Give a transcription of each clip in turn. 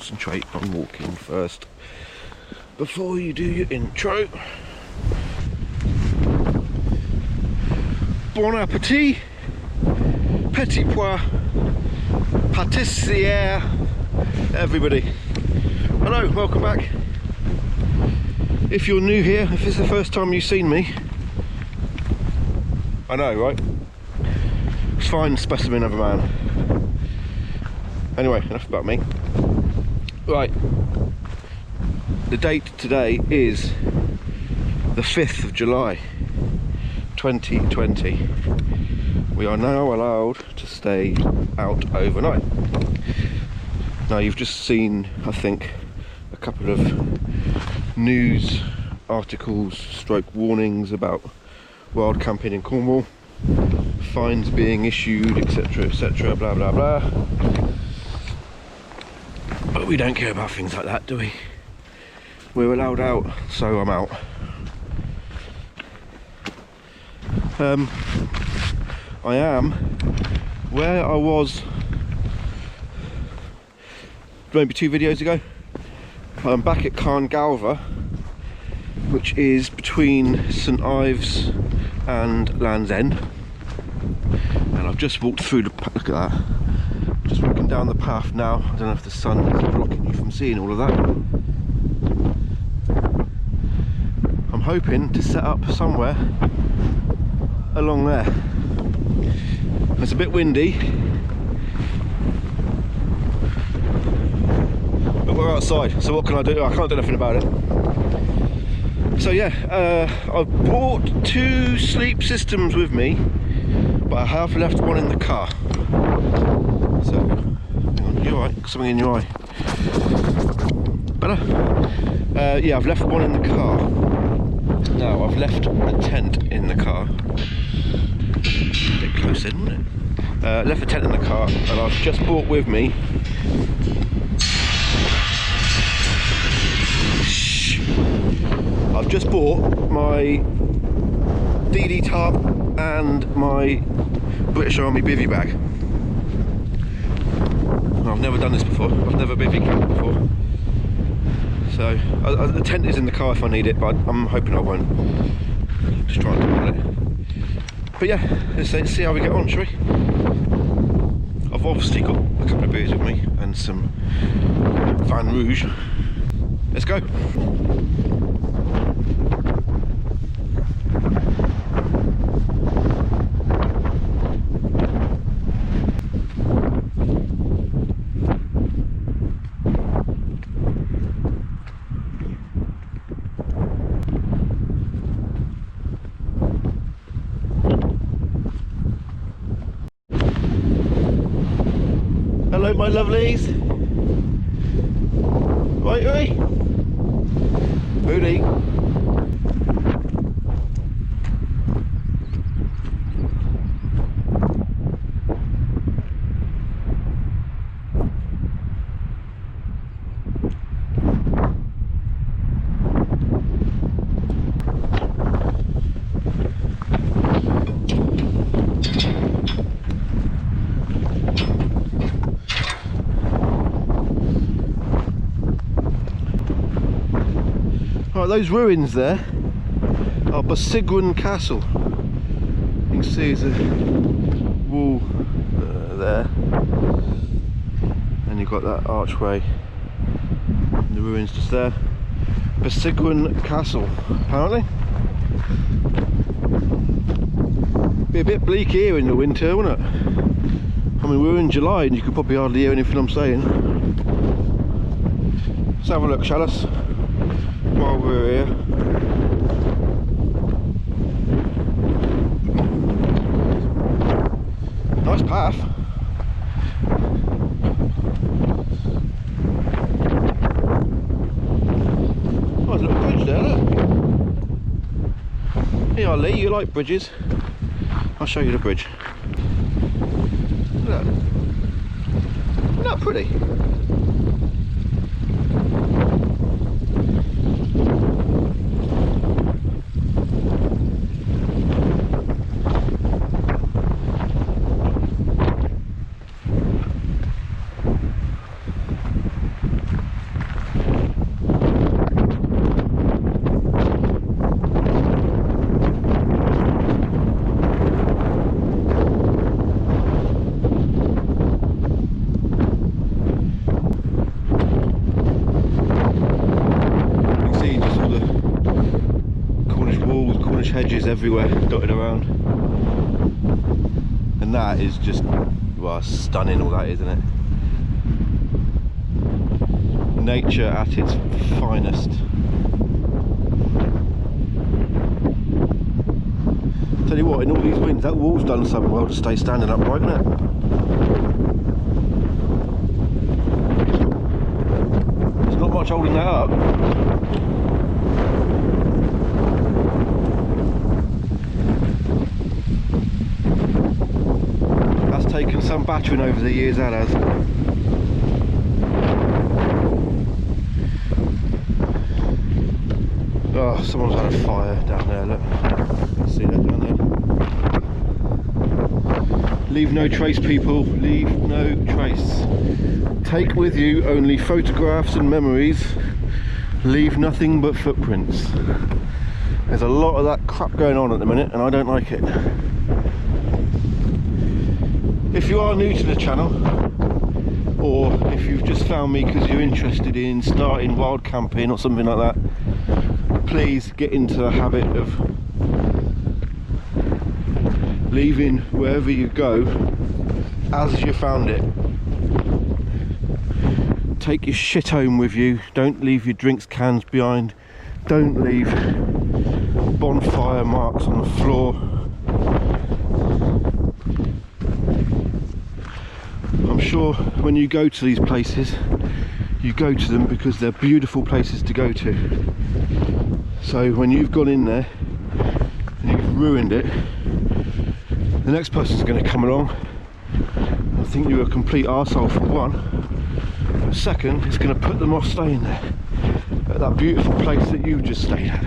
concentrate on walking first before you do your intro. Bon appetit, petit pois, pâtissière, everybody. Hello, welcome back. If you're new here, if it's the first time you've seen me, I know, right? Fine specimen of a man. Anyway, enough about me. Right, the date today is the 5th of July 2020. We are now allowed to stay out overnight. Now you've just seen, I think, a couple of news articles stroke warnings about wild camping in Cornwall, fines being issued, etc, blah blah blah. But we don't care about things like that, do we? We're allowed out, so I'm out. I am where I was maybe 2 videos ago. I'm back at Carngalva, which is between St Ives and Land's End, and I've just walked through the, look at that, just walking down the path now. I don't know if the sun is blocking you from seeing all of that. I'm hoping to set up somewhere along there. It's a bit windy, but we're outside, so what can I do? I can't do anything about it. So yeah, I've brought 2 sleep systems with me, but I have left one in the car. So, hang on, you alright? Something in your eye. Better? Yeah, I've left one in the car. Now, I've left a tent in the car. A bit close in, wasn't it? Left a tent in the car, and I've just brought with me I've just bought my DD Tarp and my British Army Bivvy Bag. I've never done this before. I've never bivvy camped before. So the tent is in the car if I need it, but I'm hoping I won't. Just trying to do it. But yeah, let's see how we get on, shall we? I've obviously got a couple of beers with me and some Vin Rouge. Let's go. Hello my lovelies. Right, oi. Rudy. Right, those ruins there are Blustery Castle. You can see there's a wall there, and you've got that archway, the ruins just there. Blustery Castle, apparently. Be a bit bleak here in the winter, wouldn't it? I mean, we're in July and you could probably hardly hear anything I'm saying. Let's have a look, shall us? While we're here. Nice path. Oh, there's a little bridge there, look. Here, Lee, you like bridges? I'll show you the bridge. Look at that. Isn't that pretty? much hedges everywhere dotted around, and that is just, well, stunning, all that is, isn't it? Nature at its finest. Tell you what, in all these winds, that wall's done something well to stay standing upright, isn't it? There's not much holding that up. That's taken some battering over the years, that has. Oh, someone's had a fire down there, look. See that down there? Leave no trace, people, leave no trace. Take with you only photographs and memories. Leave nothing but footprints. There's a lot of that crap going on at the minute and I don't like it. If you are new to the channel, or if you've just found me because you're interested in starting wild camping or something like that, please get into the habit of leaving wherever you go as you found it. Take your shit home with you. Don't leave your drinks cans behind. Don't leave bonfire marks on the floor. I'm sure when you go to these places, you go to them because they're beautiful places to go to. So when you've gone in there and you've ruined it, the next person's going to come along and think you're a complete arsehole for one. But second, it's going to put them off staying there at that beautiful place that you just stayed at.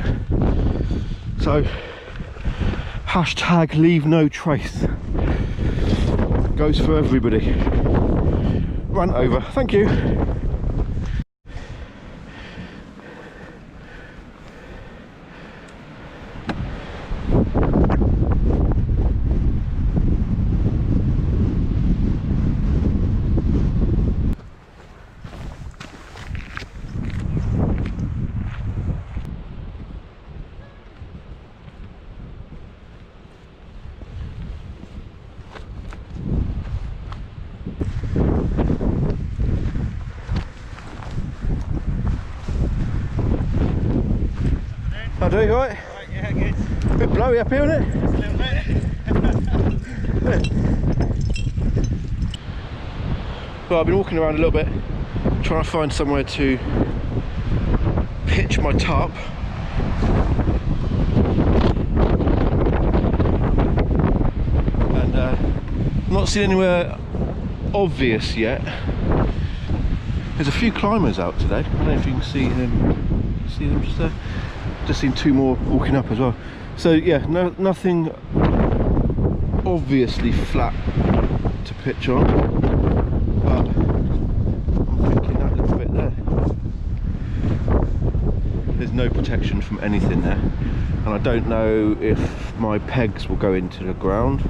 So hashtag leave no trace goes for everybody. Run over, thank you. I do, right? Right, yeah, good. A bit blowy up here, isn't it? Just a little bit. Well, I've been walking around a little bit, trying to find somewhere to pitch my tarp. And I'm not seeing anywhere obvious yet. There's a few climbers out today. I don't know if you can see them. See them just there? Just seen two more walking up as well. So yeah, nothing obviously flat to pitch on, but I'm thinking that little bit there, there's no protection from anything there, and I don't know if my pegs will go into the ground.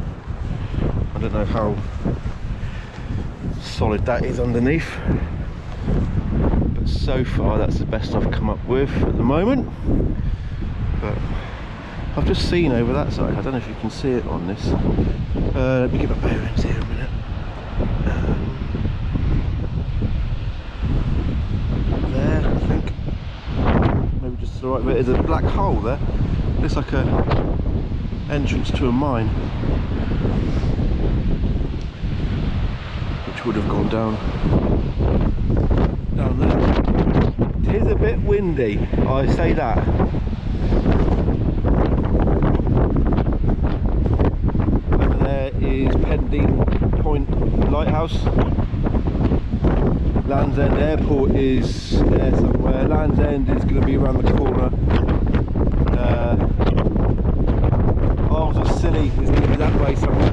I don't know how solid that is underneath, but so far that's the best I've come up with at the moment. But I've just seen over that side, I don't know if you can see it on this. Let me get my bearings here a minute. There, I think. Maybe just the right bit. There's a black hole there. Looks like a entrance to a mine, which would have gone down there. It is a bit windy, I say that. Is Pending Point Lighthouse. Land's End Airport is there somewhere. Land's End is going to be around the corner. Isles of Scilly is going to be that way somewhere.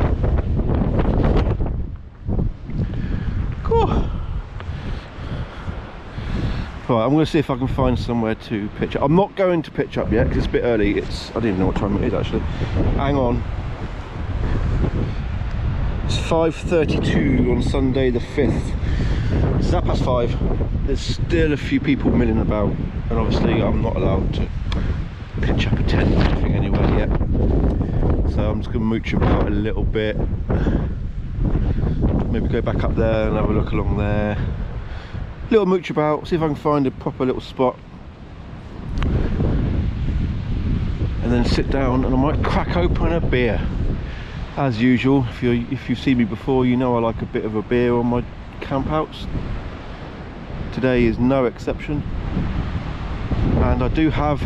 Cool. Right, I'm going to see if I can find somewhere to pitch up. I'm not going to pitch up yet because it's a bit early. I don't even know what time it is actually. Hang on. It's 5:32 on Sunday the 5th. It's 5:30. There's still a few people milling about, and obviously I'm not allowed to pitch up a tent or anything anywhere yet. I'm just going to mooch about a little bit. Maybe go back up there and have a look along there. Little mooch about, see if I can find a proper little spot. And then sit down and I might crack open a beer. As usual, if you've seen me before, you know I like a bit of a beer on my campouts. Today is no exception. And I do have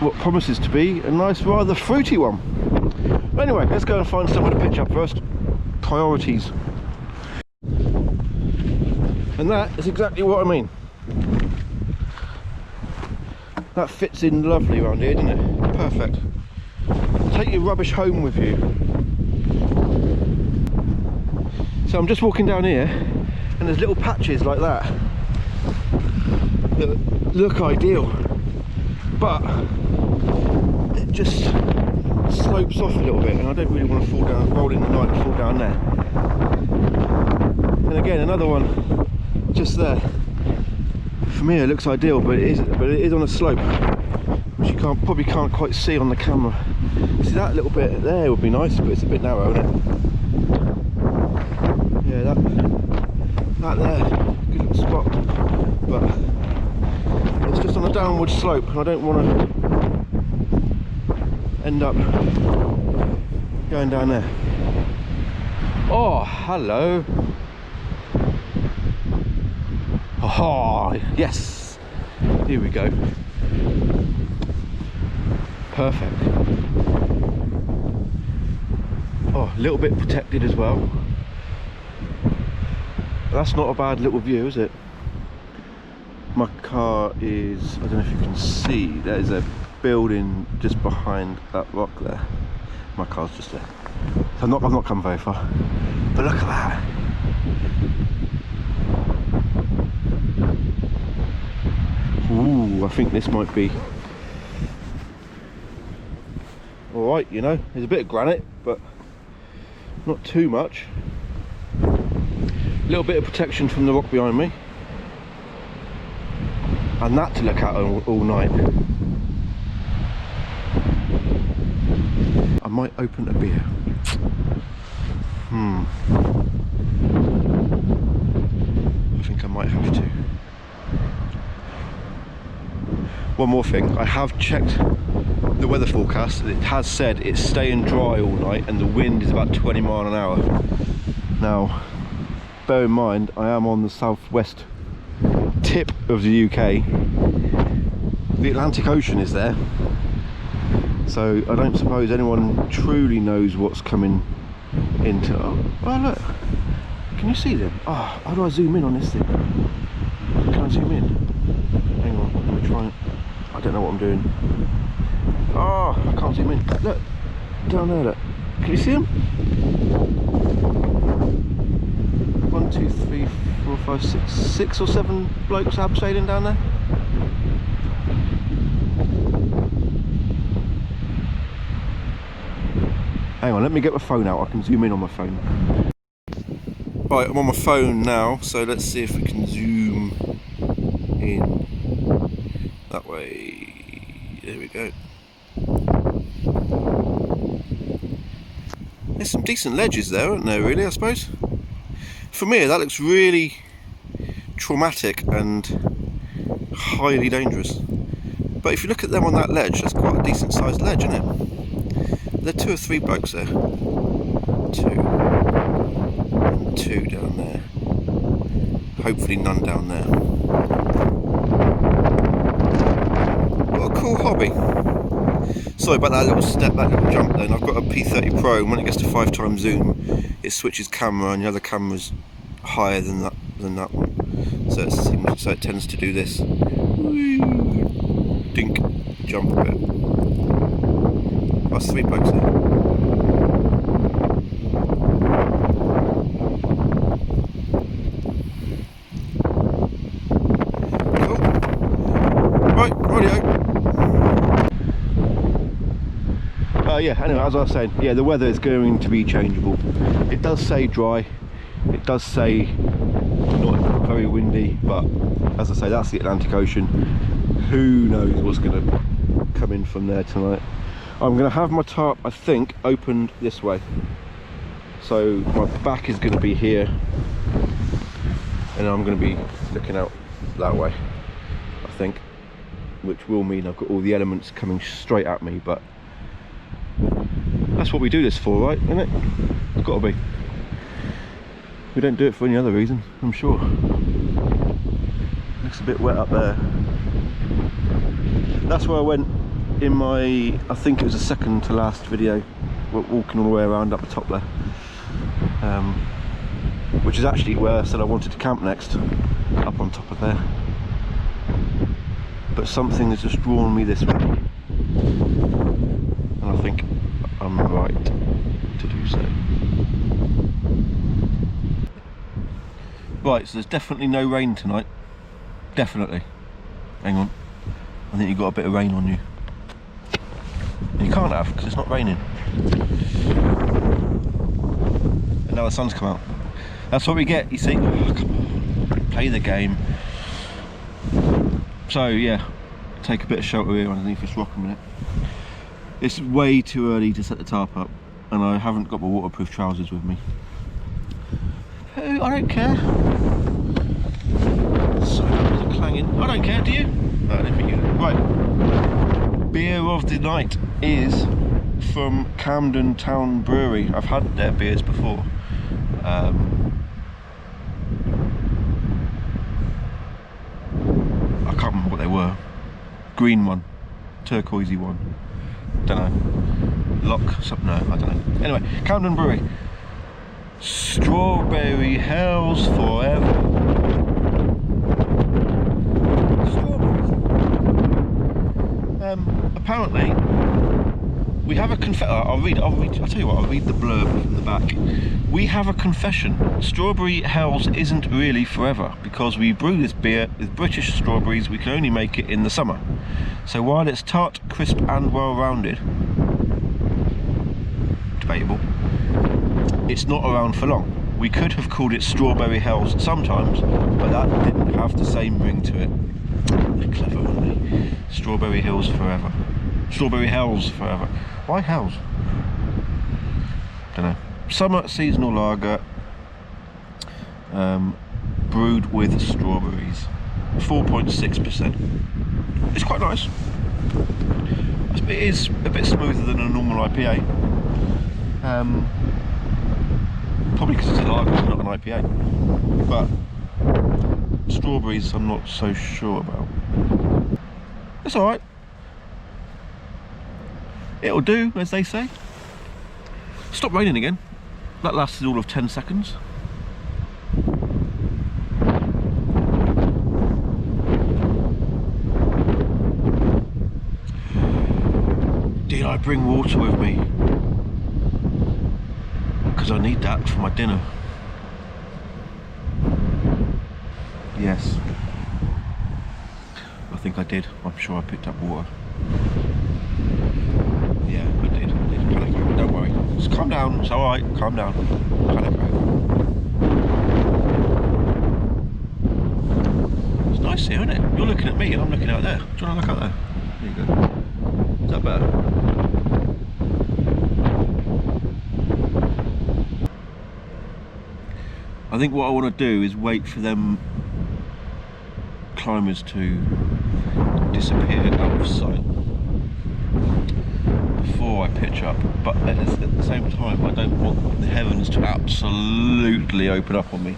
what promises to be a nice, rather fruity one. But anyway, let's go and find somewhere to pitch up first. Priorities. And that is exactly what I mean. That fits in lovely around here, doesn't it? Perfect. Take your rubbish home with you. So I'm just walking down here and there's little patches like that that look ideal, but it just slopes off a little bit and I don't really want to fall down, roll in the night and fall down there. And again, another one just there. For me it looks ideal, but it is on a slope, which you probably can't quite see on the camera. See, that little bit there would be nice, but it's a bit narrow, isn't it? Yeah, that there, good little spot, but it's just on a downward slope and I don't want to end up going down there. Oh, hello. Oh, yes, here we go. Perfect. Oh, a little bit protected as well. That's not a bad little view, is it? My car is, I don't know if you can see, there's a building just behind that rock there. My car's just there. So I've not come very far. But look at that. Ooh, I think this might be alright, you know. There's a bit of granite, but not too much. A little bit of protection from the rock behind me. And that to look at all night. I might open a beer. I think I might have to. One more thing, I have checked the weather forecast. It has said it's staying dry all night and the wind is about 20 miles an hour. Now, bear in mind, I am on the southwest tip of the UK. The Atlantic Ocean is there, so I don't suppose anyone truly knows what's coming into. Oh look, can you see them? Oh, how do I zoom in on this thing? Can I zoom in? Hang on, let me try it. I don't know what I'm doing. Oh, I can't zoom in. Look, down there, look. Can you see them? 1, 2, 3, 4, 5, 6 or 7 blokes abseiling down there. Hang on, let me get my phone out. I can zoom in on my phone. Right, I'm on my phone now, so let's see if we can zoom in that way. There we go. There's some decent ledges there, aren't there, really, I suppose? For me, that looks really traumatic and highly dangerous. But if you look at them on that ledge, that's quite a decent sized ledge, isn't it? There are 2 or 3 blokes there. 2. And 2 down there. Hopefully none down there. What a cool hobby. Sorry about that little step, that little jump then. I've got a P30 Pro and when it gets to 5x zoom, it switches camera and the other camera's higher than that one. So it tends to do this. Dink, jump a bit. That's 3 blokes there. Cool. Right, rightio. Yeah, anyway, as I was saying, yeah, the weather is going to be changeable. It does say dry. It does say not very windy, but as I say, that's the Atlantic Ocean. Who knows what's going to come in from there tonight. I'm going to have my tarp, I think, opened this way. So my back is going to be here, and I'm going to be looking out that way, I think, which will mean I've got all the elements coming straight at me, but that's what we do this for, right? Isn't it? It's got to be. We don't do it for any other reason, I'm sure. Looks a bit wet up there. That's where I went in my, I think it was the second to last video, walking all the way around up the top there, which is actually where I said I wanted to camp next, up on top of there. But something has just drawn me this way, and I think I'm right to do so. Right, so there's definitely no rain tonight. Definitely. Hang on. I think you've got a bit of rain on you. You can't have, because it's not raining. And now the sun's come out. That's what we get, you see. Oh, come on. Play the game. So, yeah. Take a bit of shelter here underneath this rock a minute. It's way too early to set the tarp up, and I haven't got my waterproof trousers with me. Oh, I don't care. Sorry, that was a clanging. I don't care, do you? No, I don't think you do. Right. Beer of the night is from Camden Town Brewery. I've had their beers before. I can't remember what they were. Green one, turquoisey one. Don't know. Lock, something, no, I don't know. Anyway, Camden Brewery. Strawberry Hells Forever. Strawberries. Apparently, we have a I'll tell you what, I'll read the blurb from the back. We have a confession. Strawberry Hells isn't really forever, because we brew this beer with British strawberries. We can only make it in the summer. So while it's tart, crisp and well-rounded, debatable, it's not around for long. We could have called it Strawberry Hells sometimes, but that didn't have the same ring to it. They're clever, aren't they? Strawberry Hills Forever. Strawberry Hells Forever. Why Hells? Don't know. Summer seasonal lager, brewed with strawberries. 4.6%. It's quite nice. It is a bit smoother than a normal IPA. Probably because it's a lager, it's not an IPA. But strawberries, I'm not so sure about. It's alright. It'll do, as they say. Stopped raining again. That lasted all of 10 seconds. Did I bring water with me? Because I need that for my dinner. Yes. I think I did. I'm sure I picked up water. Yeah, I did. Panic over. Don't worry. Just calm down. It's alright. Calm down. Panic over. It's nice here, isn't it? You're looking at me and I'm looking out there. Do you want to look out there? There you go. Is that better? I think what I want to do is wait for them climbers to disappear out of sight before I pitch up, but at the same time I don't want the heavens to absolutely open up on me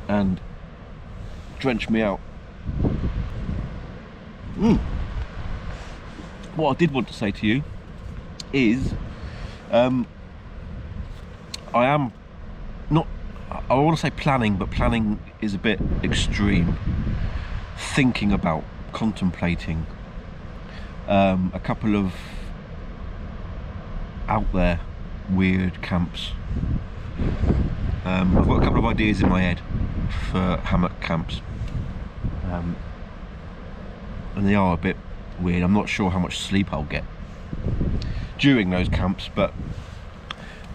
and drench me out. What I did want to say to you is I am not, I want to say planning, but planning is a bit extreme. Thinking about, contemplating a couple of out there weird camps. I've got a couple of ideas in my head for hammock camps, and they are a bit weird. I'm not sure how much sleep I'll get during those camps, but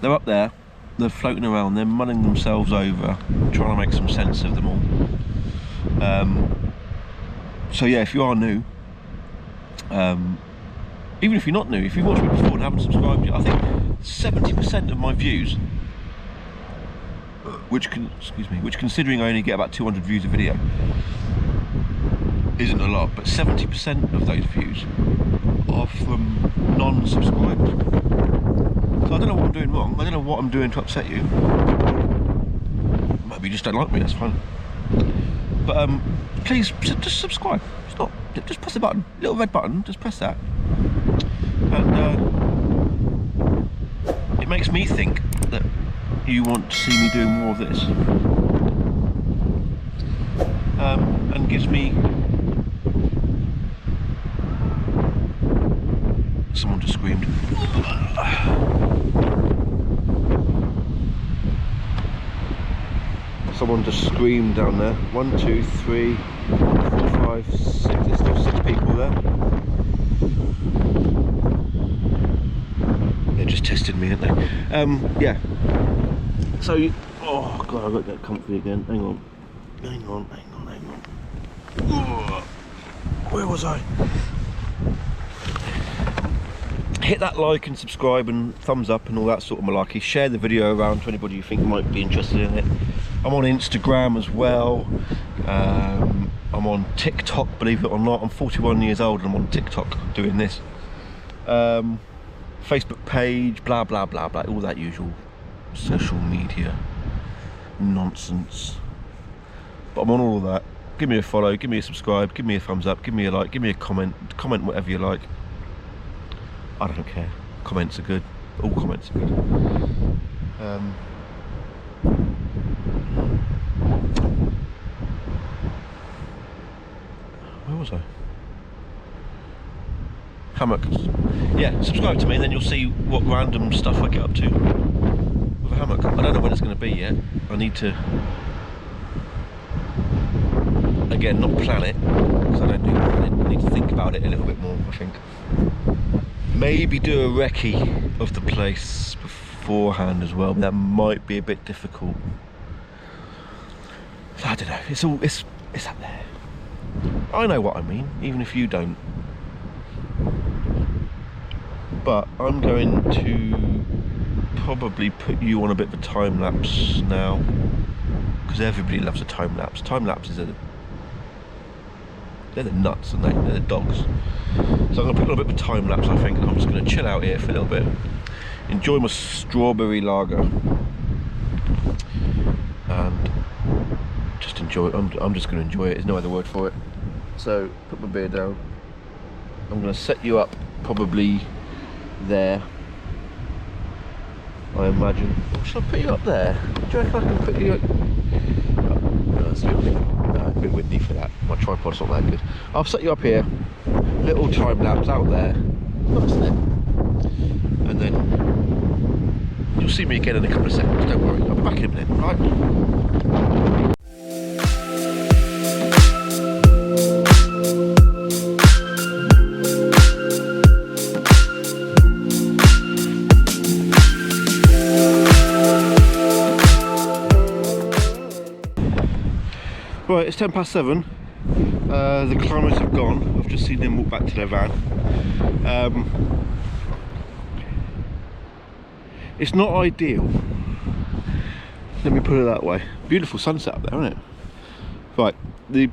they're up there, they're floating around, they're mulling themselves over, trying to make some sense of them all. So yeah, if you are new, even if you're not new, if you've watched me before and haven't subscribed yet, I think 70% of my views, which considering I only get about 200 views a video, isn't a lot, but 70% of those views are from non-subscribers. So I don't know what I'm doing wrong. I don't know what I'm doing to upset you. Maybe you just don't like me, that's fine. But please, just subscribe. It's not, just press the button, little red button, just press that. And it makes me think that you want to see me doing more of this. And gives me... Someone just screamed. Someone just screamed down there. 1, 2, 3, 4, 5, 6. There's still 6 people there. They're just testing me, aren't they? Yeah. So, oh god, I've got to get comfy again. Hang on. Where was I? Hit that like and subscribe and thumbs up and all that sort of malarkey. Share the video around to anybody you think might be interested in it. I'm on Instagram as well. I'm on TikTok, believe it or not. I'm 41 years old and I'm on TikTok doing this. Facebook page, blah blah blah blah, all that usual social media nonsense. But I'm on all of that. Give me a follow, give me a subscribe, give me a thumbs up, give me a like, give me a comment whatever you like. I don't care. Comments are good. All comments are good. Where was I? Hammock. Yeah, subscribe to me and then you'll see what random stuff I get up to with a hammock. I don't know when it's going to be yet. I need to, again, not plan it, because I don't do planning. I need to think about it a little bit more, I think. Maybe do a recce of the place beforehand as well. That might be a bit difficult. I don't know. It's up there. I know what I mean, even if you don't. But I'm going to probably put you on a bit of a time lapse now, because everybody loves a time lapse. Time lapses are they're the nuts, and they're the dogs. So I'm going to put a little bit of a time lapse, I think, and I'm just going to chill out here for a little bit, enjoy my strawberry lager, and just enjoy it. I'm just going to enjoy it. There's no other word for it. So put my beer down. I'm going to set you up probably there, I imagine. Or should I put you up there? Do you reckon I can put you up? No, that's a bit windy for that. My tripod's not that good. I'll set you up here. Little time lapse out there. Nice, isn't it? And then you'll see me again in a couple of seconds. Don't worry. I'll be back in a minute. Right? Right, it's 7:10. The climbers have gone. I've just seen them walk back to their van. It's not ideal. Let me put it that way. Beautiful sunset up there, isn't it? Right, the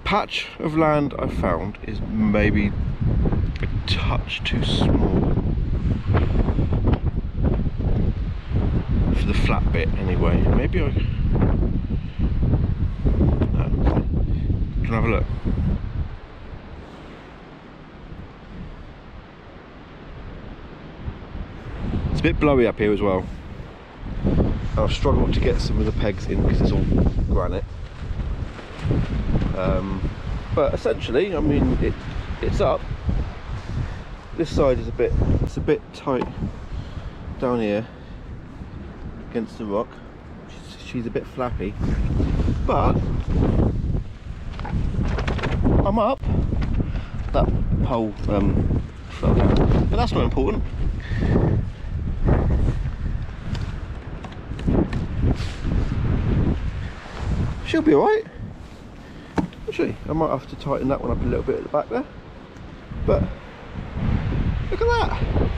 patch of land I found is maybe a touch too small for the flat bit anyway. Maybe I... have a look. It's a bit blowy up here as well. I've struggled to get some of the pegs in because it's all granite. But essentially, I mean, it's up. This side is a bit tight down here against the rock. She's a bit flappy, but I'm up. That pole fell down, but that's not important. She'll be alright. Actually, I might have to tighten that one up a little bit at the back there, but Look at that.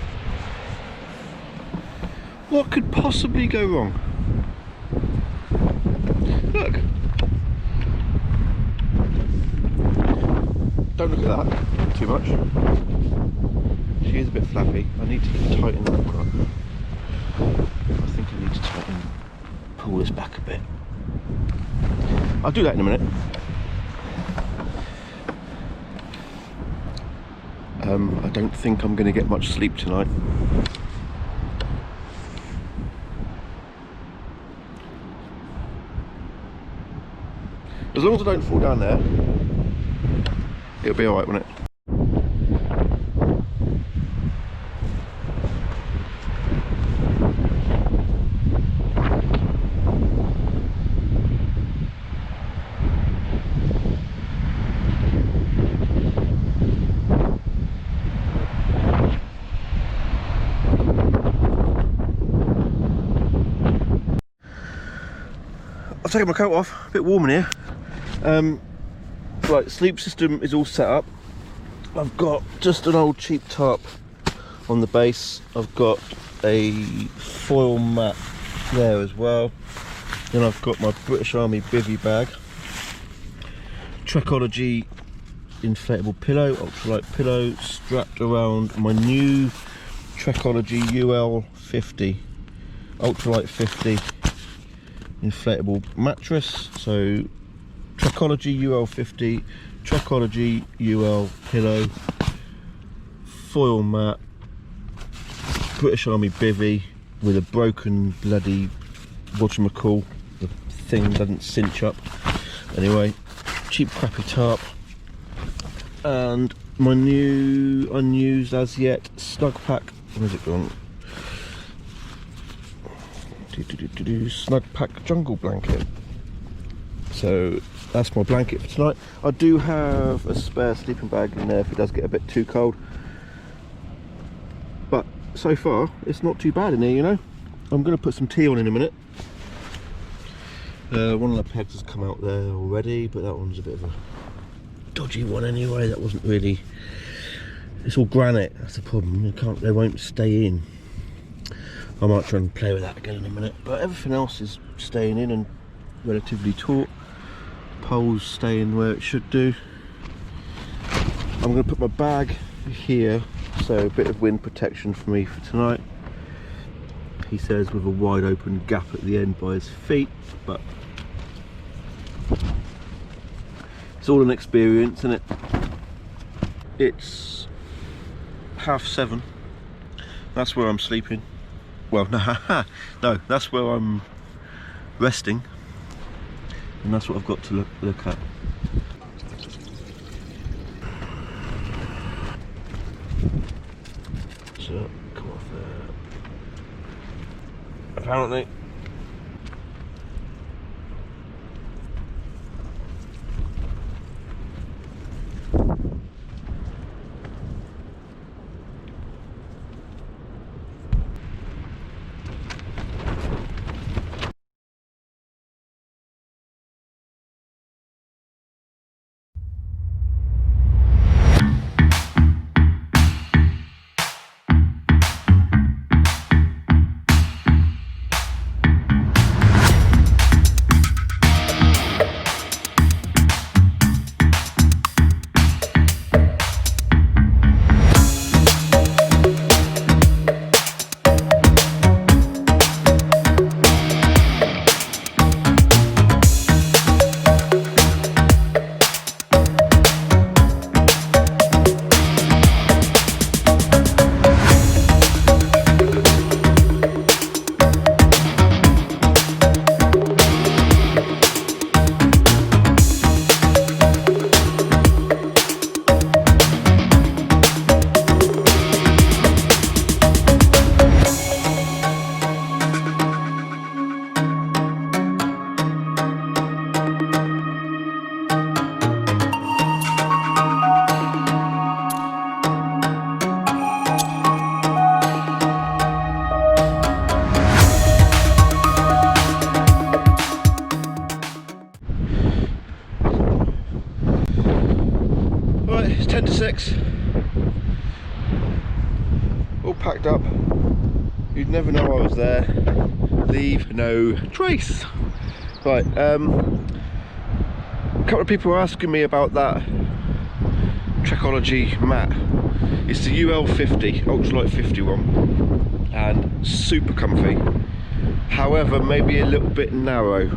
What could possibly go wrong? Look. Don't look at that too much. She is a bit flappy. I need to tighten that up. I think I need to pull this back a bit. I'll do that in a minute. I don't think I'm going to get much sleep tonight. As long as I don't fall down there, it'll be alright, won't it? I've taken my coat off, a bit warm in here. Right, sleep system is all set up. I've got just an old cheap tarp on the base. I've got a foil mat there as well. Then I've got my British Army Bivvy Bag, Trekology inflatable pillow, ultralight pillow, strapped around my new Trekology UL50 ultralight 50 inflatable mattress. So Trekology UL50, Trekology UL pillow, foil mat, British Army Bivvy with a broken bloody whatchamacall, the thing doesn't cinch up. Anyway, cheap crappy tarp, and my new unused as yet snug pack. Where's it gone? Snug pack jungle blanket. So that's my blanket for tonight. I do have a spare sleeping bag in there if it does get a bit too cold, but so far it's not too bad in here, you know. I'm going to put some tea on in a minute. One of the pegs has come out there already, but that one's a bit of a dodgy one anyway. That wasn't really, it's all granite, that's the problem. They won't stay in. I might try and play with that again in a minute, but everything else is staying in and relatively taut. Poles staying where it should do. I'm going to put my bag here, so a bit of wind protection for me for tonight. He says with a wide open gap at the end by his feet, but it's all an experience, isn't it? It's 7:30. That's where I'm sleeping. Well, no, that's where I'm resting, and that's what I've got to look at. So, come off there. Apparently. all packed up. You'd never know I was there. Leave no trace. Right, a couple of people were asking me about that Trekology mat. It's the UL50, Ultralight 51, and super comfy. However, maybe a little bit narrow.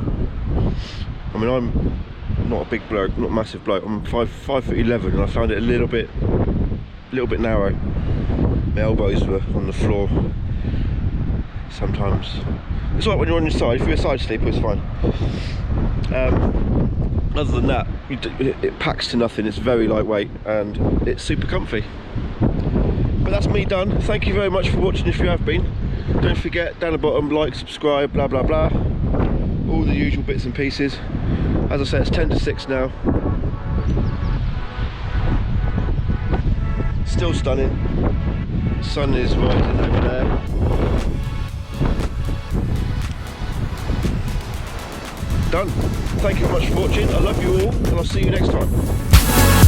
I mean, I'm not a big bloke, not a massive bloke. I'm 5'11", and I found it a little bit narrow. My elbows were on the floor. Sometimes it's like when you're on your side. If you're a side sleeper, it's fine. Other than that, it packs to nothing. It's very lightweight and it's super comfy. But that's me done. Thank you very much for watching if you have been. Don't forget, down the bottom, like, subscribe, blah blah blah, all the usual bits and pieces. As I said, it's 10 to 6 now. Still stunning. Sun is rising over there. Done. Thank you very much for watching. I love you all, and I'll see you next time.